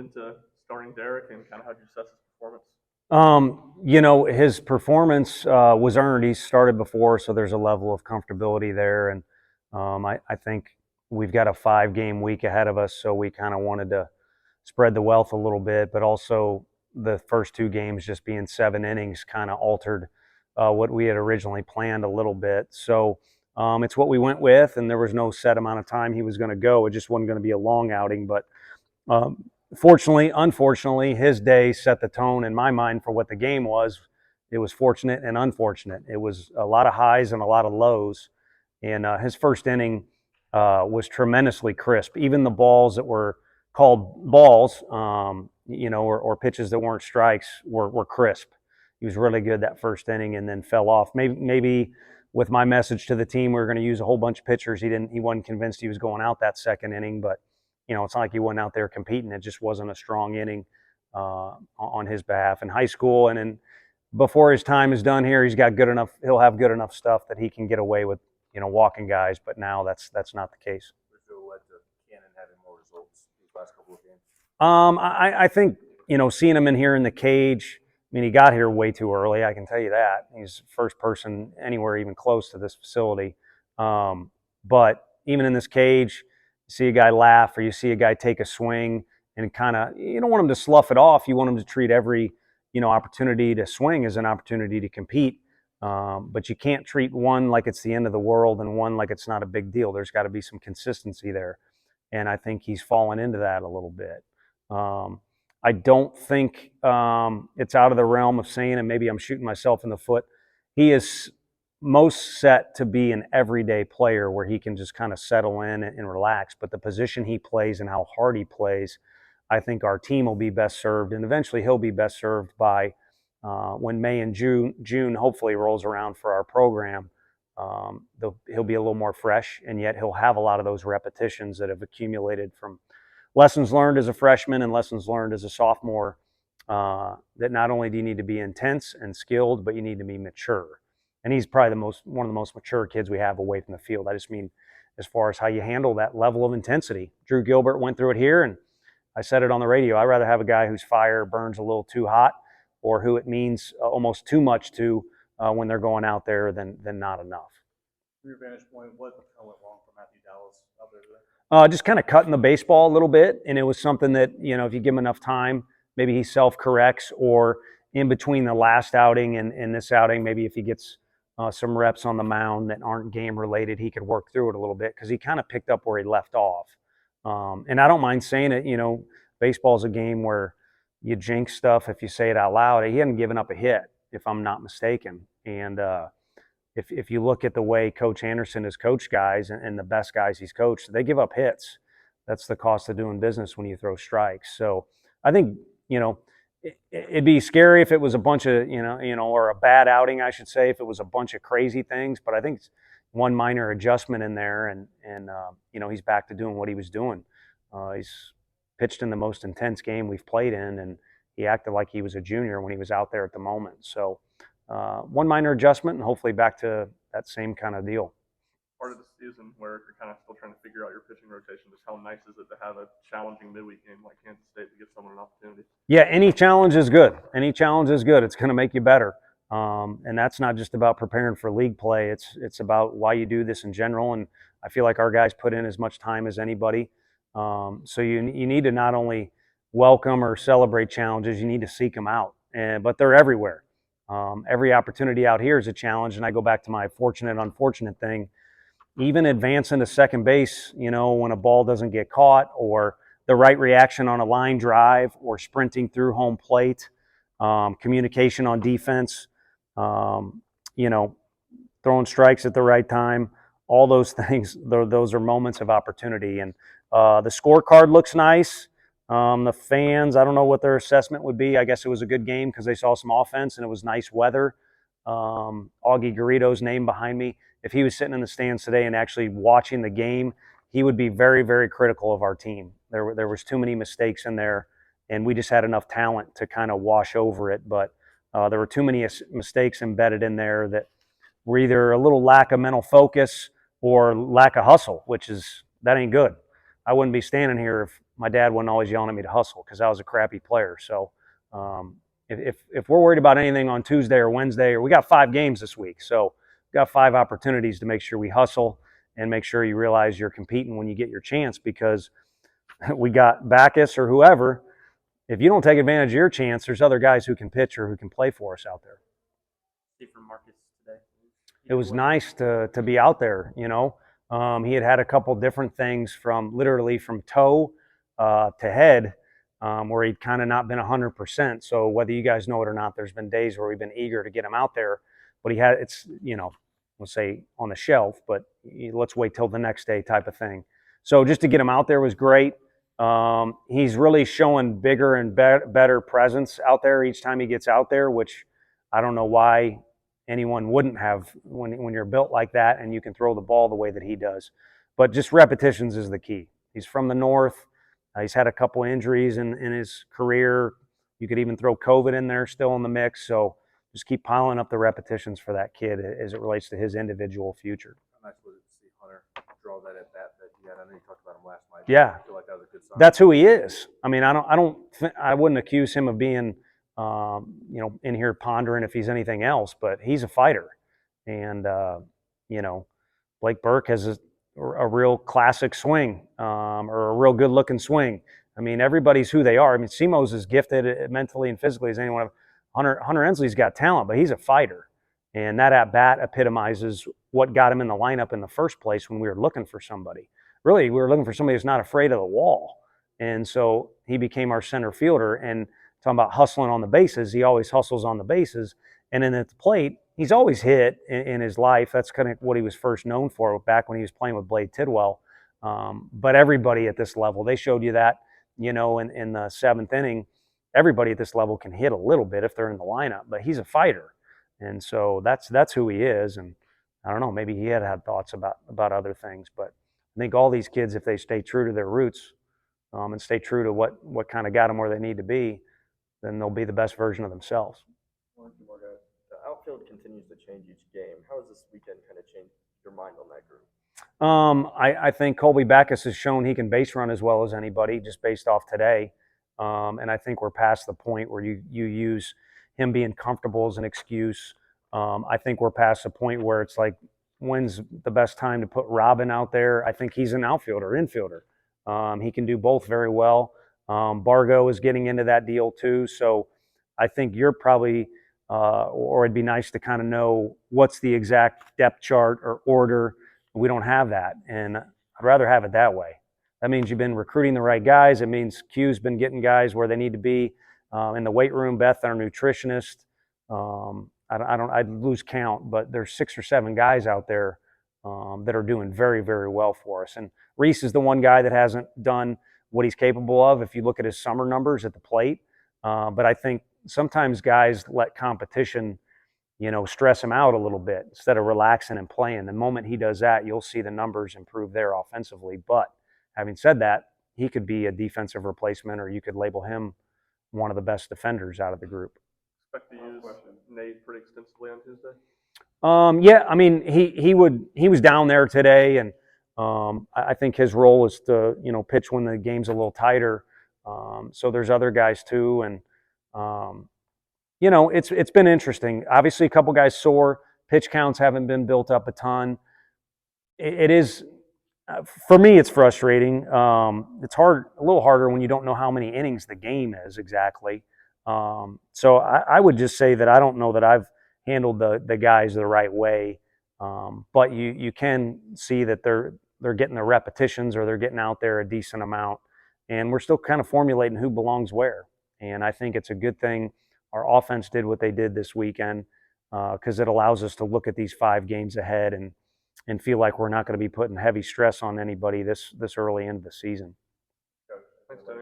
Into starting Derek and kind of how you assess his performance? His performance was earned. He started before, so there's a level of comfortability there. And I think we've got a 5-game week ahead of us, so we kind of wanted to spread the wealth a little bit, but also the first 2 games just being 7 innings kind of altered what we had originally planned a little bit. So it's what we went with, and there was no set amount of time he was going to go. It just wasn't going to be a long outing, but unfortunately, his day set the tone in my mind for what the game was. It was fortunate and unfortunate. It was a lot of highs and a lot of lows. And his first inning was tremendously crisp. Even the balls that were called balls, or pitches that weren't strikes were crisp. He was really good that first inning and then fell off. Maybe with my message to the team, we were going to use a whole bunch of pitchers. He wasn't convinced he was going out that second inning, but it's not like he wasn't out there competing. It just wasn't a strong inning on his behalf in high school. And then before his time is done here, he'll have good enough stuff that he can get away with, walking guys. But now that's not the case. Led to Cannon having more results these last couple of games? I think, seeing him in here in the cage, I mean, he got here way too early. I can tell you that. He's the first person anywhere even close to this facility. But even in this cage, you see a guy laugh or you see a guy take a swing and kind of, you don't want him to slough it off. You want him to treat every, opportunity to swing as an opportunity to compete. But you can't treat one like it's the end of the world and one like it's not a big deal. There's got to be some consistency there. And I think he's fallen into that a little bit. I don't think it's out of the realm of saying, and maybe I'm shooting myself in the foot, he is most set to be an everyday player where he can just kind of settle in and relax. But the position he plays and how hard he plays, I think our team will be best served, and eventually he'll be best served by when May and June hopefully rolls around for our program. He'll be a little more fresh, and yet he'll have a lot of those repetitions that have accumulated from lessons learned as a freshman and lessons learned as a sophomore, that not only do you need to be intense and skilled, but you need to be mature. And he's probably one of the most mature kids we have away from the field. I just mean as far as how you handle that level of intensity. Drew Gilbert went through it here, and I said it on the radio. I'd rather have a guy whose fire burns a little too hot or who it means almost too much to when they're going out there than not enough. From your vantage point, what went wrong for Matthew Dallas out there today? Just kind of cutting the baseball a little bit, and it was something that, if you give him enough time, maybe he self-corrects, or in between the last outing and this outing, maybe if he gets some reps on the mound that aren't game-related, he could work through it a little bit because he kind of picked up where he left off. And I don't mind saying it, baseball's a game where you jinx stuff if you say it out loud. He hadn't given up a hit, if I'm not mistaken. And if you look at the way Coach Anderson has coached guys and the best guys he's coached, they give up hits. That's the cost of doing business when you throw strikes. So I think, it'd be scary if it was a bunch of, or a bad outing, I should say, if it was a bunch of crazy things. But I think it's one minor adjustment in there, and he's back to doing what he was doing. He's pitched in the most intense game we've played in, and he acted like he was a junior when he was out there at the moment. So one minor adjustment, and hopefully back to that same kind of deal. Part of the season where you're kind of still trying to figure out your pitching rotation, just how nice is it to have a challenging midweek game like Kansas State to give someone an opportunity? Yeah, any challenge is good. Any challenge is good. It's going to make you better. And that's not just about preparing for league play. It's about why you do this in general. And I feel like our guys put in as much time as anybody. So you need to not only welcome or celebrate challenges, you need to seek them out. But they're everywhere. Every opportunity out here is a challenge. And I go back to my fortunate, unfortunate thing. Even advancing to second base, when a ball doesn't get caught, or the right reaction on a line drive, or sprinting through home plate, communication on defense, throwing strikes at the right time, all those things, those are moments of opportunity. And the scorecard looks nice. The fans, I don't know what their assessment would be. I guess it was a good game because they saw some offense and it was nice weather. Augie Garrido's name behind me. If he was sitting in the stands today and actually watching the game, he would be very, very critical of our team. There was too many mistakes in there, and we just had enough talent to kind of wash over it. But there were too many mistakes embedded in there that were either a little lack of mental focus or lack of hustle, that ain't good. I wouldn't be standing here if my dad wasn't always yelling at me to hustle because I was a crappy player. So if we're worried about anything on Tuesday or Wednesday, or we got 5 games this week, so we got 5 opportunities to make sure we hustle and make sure you realize you're competing when you get your chance, because we got Backus or whoever. If you don't take advantage of your chance, there's other guys who can pitch or who can play for us out there. See from Marcus today. It was nice to be out there, you know. He had a couple different things from literally from toe to head, where he'd kind of not been 100%. So whether you guys know it or not, there's been days where we've been eager to get him out there, but it's, you know, let's say on the shelf, but let's wait till the next day type of thing. So just to get him out there was great. He's really showing bigger and better presence out there each time he gets out there, which I don't know why anyone wouldn't have when you're built like that and you can throw the ball the way that he does. But just repetitions is the key. He's from the north. He's had a couple injuries in his career. You could even throw COVID in there still in the mix. So just keep piling up the repetitions for that kid as it relates to his individual future. How nice was it to see Hunter draw that at bat that he had? I know you talked about him last night. Yeah. I feel like that was a good sign. That's who he is. I mean, I wouldn't accuse him of being, you know, in here pondering if he's anything else, but he's a fighter. And, you know, Blake Burke has a real classic swing, or a real good looking swing. I mean, everybody's who they are. I mean, Simo's as gifted mentally and physically as anyone. Hunter Ensley's got talent, but he's a fighter. And that at bat epitomizes what got him in the lineup in the first place when we were looking for somebody. Really, we were looking for somebody who's not afraid of the wall. And so he became our center fielder. And talking about hustling on the bases, he always hustles on the bases. And then at the plate, he's always hit in his life. That's kind of what he was first known for back when he was playing with Blade Tidwell. But everybody at this level, they showed you that, you know, in the 7th inning, everybody at this level can hit a little bit if they're in the lineup, but he's a fighter. And so that's who he is. And I don't know, maybe he had thoughts about other things, but I think all these kids, if they stay true to their roots, and stay true to what kind of got them where they need to be, then they'll be the best version of themselves. One or two more guys. The outfield continues to change each game. How has this weekend kind of changed your mind on that group? I think Colby Backus has shown he can base run as well as anybody, just based off today. And I think we're past the point where you use him being comfortable as an excuse. I think we're past the point where it's like, when's the best time to put Robin out there? I think he's an outfielder, infielder. He can do both very well. Bargo is getting into that deal too. So I think you're probably, or it'd be nice to kind of know what's the exact depth chart or order. We don't have that. And I'd rather have it that way. That means you've been recruiting the right guys. It means Q's been getting guys where they need to be in the weight room. Beth, our nutritionist, I'd lose count, but there's 6 or 7 guys out there that are doing very, very well for us. And Reese is the one guy that hasn't done what he's capable of if you look at his summer numbers at the plate. But I think sometimes guys let competition, you know, stress him out a little bit instead of relaxing and playing. The moment he does that, you'll see the numbers improve there offensively. But having said that, he could be a defensive replacement, or you could label him one of the best defenders out of the group. Expect to use Nate pretty extensively on Tuesday? Yeah, I mean, he was down there today, and I think his role is to, you know, pitch when the game's a little tighter. So there's other guys too, and you know, it's been interesting. Obviously, a couple guys sore. Pitch counts haven't been built up a ton. It is, for me, it's frustrating. It's hard, a little harder when you don't know how many innings the game is exactly. So I would just say that I don't know that I've handled the guys the right way. But you can see that they're getting the repetitions, or they're getting out there a decent amount. And we're still kind of formulating who belongs where. And I think it's a good thing our offense did what they did this weekend, because it allows us to look at these 5 games ahead and feel like we're not going to be putting heavy stress on anybody this early into the season. Thanks, Tony.